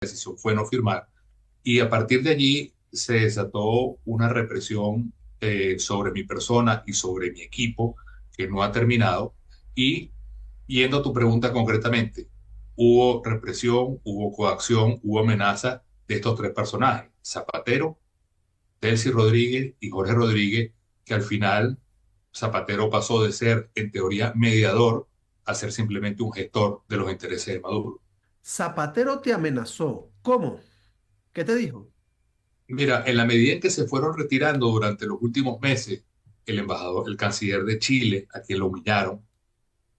decisión fue no firmar. Y a partir de allí se desató una represión sobre mi persona y sobre mi equipo que no ha terminado. Y yendo a tu pregunta concretamente, hubo represión, hubo coacción, hubo amenaza de estos tres personajes, Zapatero, Delcy Rodríguez y Jorge Rodríguez, que al final Zapatero pasó de ser, en teoría, mediador a ser simplemente un gestor de los intereses de Maduro. Zapatero te amenazó. ¿Cómo? ¿Qué te dijo? Mira, en la medida en que se fueron retirando durante los últimos meses, el embajador, el canciller de Chile, a quien lo humillaron,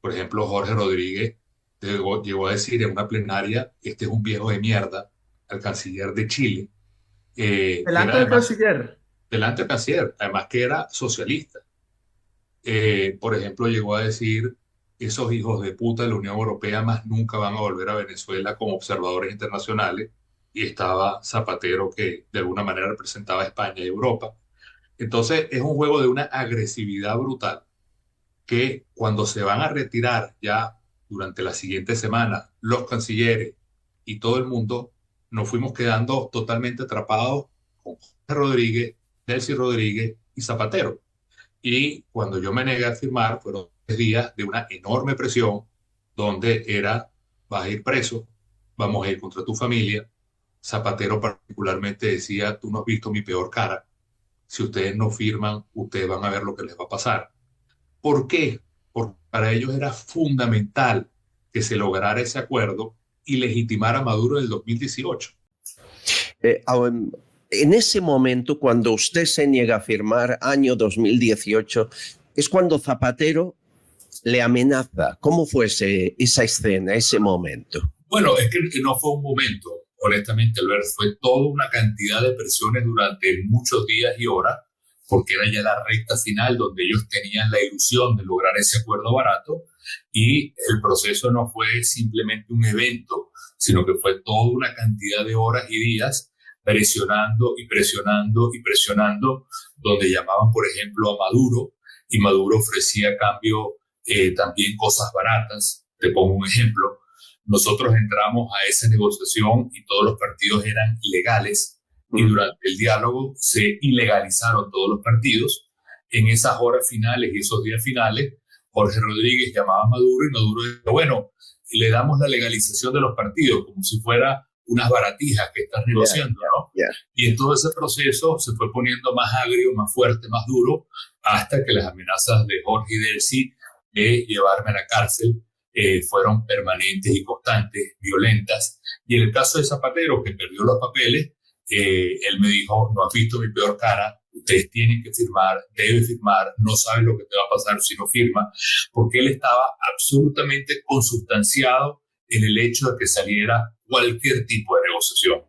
por ejemplo, Jorge Rodríguez llegó a decir en una plenaria, este es un viejo de mierda, al canciller de Chile, que era Delante del además, canciller. delante del canciller, además que era socialista. Por ejemplo, llegó a decir, esos hijos de puta de la Unión Europea más nunca van a volver a Venezuela como observadores internacionales, y estaba Zapatero, que de alguna manera representaba a España y Europa. Entonces, es un juego de una agresividad brutal que cuando se van a retirar ya durante la siguiente semana los cancilleres y todo el mundo, nos fuimos quedando totalmente atrapados con Jorge Rodríguez, Delcy Rodríguez y Zapatero. Y cuando yo me negué a firmar, fueron 3 días de una enorme presión, donde era, vas a ir preso, vamos a ir contra tu familia. Zapatero particularmente decía, tú no has visto mi peor cara, si ustedes no firman, ustedes van a ver lo que les va a pasar. ¿Por qué? Porque para ellos era fundamental que se lograra ese acuerdo y legitimar a Maduro en el 2018. Eh, en ese momento, cuando usted se niega a firmar, año 2018, es cuando Zapatero le amenaza. ¿Cómo fue esa escena, ese momento? Bueno, es que no fue un momento, honestamente, Albert, fue toda una cantidad de presiones durante muchos días y horas, porque era ya la recta final donde ellos tenían la ilusión de lograr ese acuerdo barato, y el proceso no fue simplemente un evento, sino que fue toda una cantidad de horas y días presionando y presionando y presionando, donde llamaban, por ejemplo, a Maduro, y Maduro ofrecía a cambio también cosas baratas. Te pongo un ejemplo. Nosotros entramos a esa negociación y todos los partidos eran legales, y durante el diálogo se ilegalizaron todos los partidos. En esas horas finales y esos días finales, Jorge Rodríguez llamaba a Maduro y Maduro decía, bueno, le damos la legalización de los partidos, como si fuera unas baratijas que estás negociando, ¿no? Y en todo ese proceso se fue poniendo más agrio, más fuerte, más duro, hasta que las amenazas de Jorge y Delcy de llevarme a la cárcel fueron permanentes y constantes, violentas. Y en el caso de Zapatero, que perdió los papeles, él me dijo, no has visto mi peor cara, ustedes tienen que firmar, deben firmar, no sabes lo que te va a pasar si no firma, porque él estaba absolutamente consubstanciado en el hecho de que saliera cualquier tipo de negociación.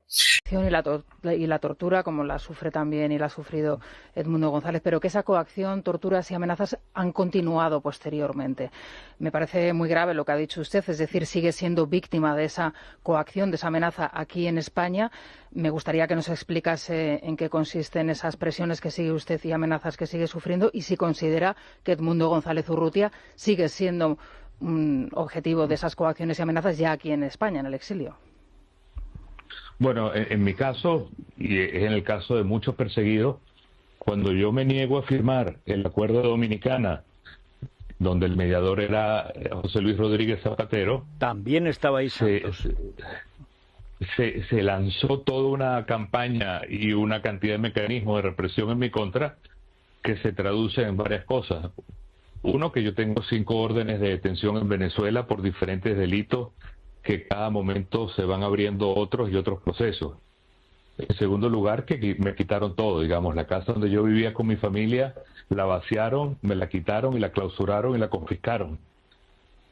Y la tortura, como la sufre también y la ha sufrido Edmundo González, pero que esa coacción, torturas y amenazas han continuado posteriormente. Me parece muy grave lo que ha dicho usted, es decir, sigue siendo víctima de esa coacción, de esa amenaza aquí en España. Me gustaría que nos explicase en qué consisten esas presiones que sigue usted y amenazas que sigue sufriendo, y si considera que Edmundo González Urrutia sigue siendo un objetivo de esas coacciones y amenazas ya aquí en España, en el exilio. Bueno, en mi caso, y es en el caso de muchos perseguidos, cuando yo me niego a firmar el acuerdo de Dominicana, donde el mediador era José Luis Rodríguez Zapatero, también estaba ahí Santos. Se lanzó toda una campaña y una cantidad de mecanismos de represión en mi contra que se traduce en varias cosas. Uno, que yo tengo 5 órdenes de detención en Venezuela por diferentes delitos, que cada momento se van abriendo otros y otros procesos. En segundo lugar, que me quitaron todo, digamos, la casa donde yo vivía con mi familia, la vaciaron, me la quitaron y la clausuraron y la confiscaron.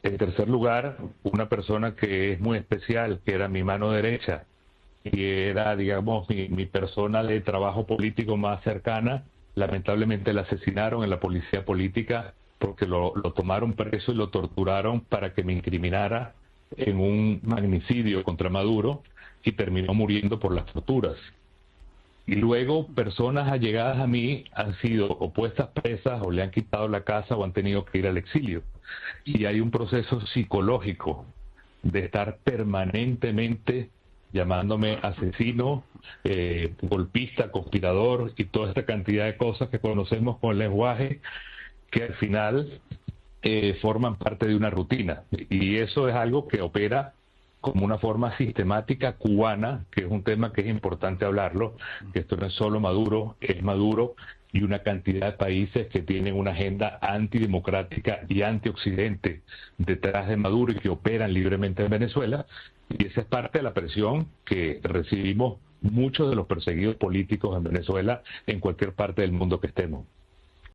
En tercer lugar, una persona que es muy especial, que era mi mano derecha, y era, digamos, mi persona de trabajo político más cercana, lamentablemente la asesinaron en la policía política porque lo tomaron preso y lo torturaron para que me incriminara en un magnicidio contra Maduro, y terminó muriendo por las torturas. Y luego personas allegadas a mí han sido o puestas presas o le han quitado la casa o han tenido que ir al exilio. Y hay un proceso psicológico de estar permanentemente llamándome asesino, golpista, conspirador y toda esta cantidad de cosas que conocemos con el lenguaje que al final forman parte de una rutina. Y eso es algo que opera como una forma sistemática cubana, que es un tema que es importante hablarlo, que esto no es solo Maduro, es Maduro y una cantidad de países que tienen una agenda antidemocrática y antioccidente detrás de Maduro y que operan libremente en Venezuela, y esa es parte de la presión que recibimos muchos de los perseguidos políticos en Venezuela en cualquier parte del mundo que estemos.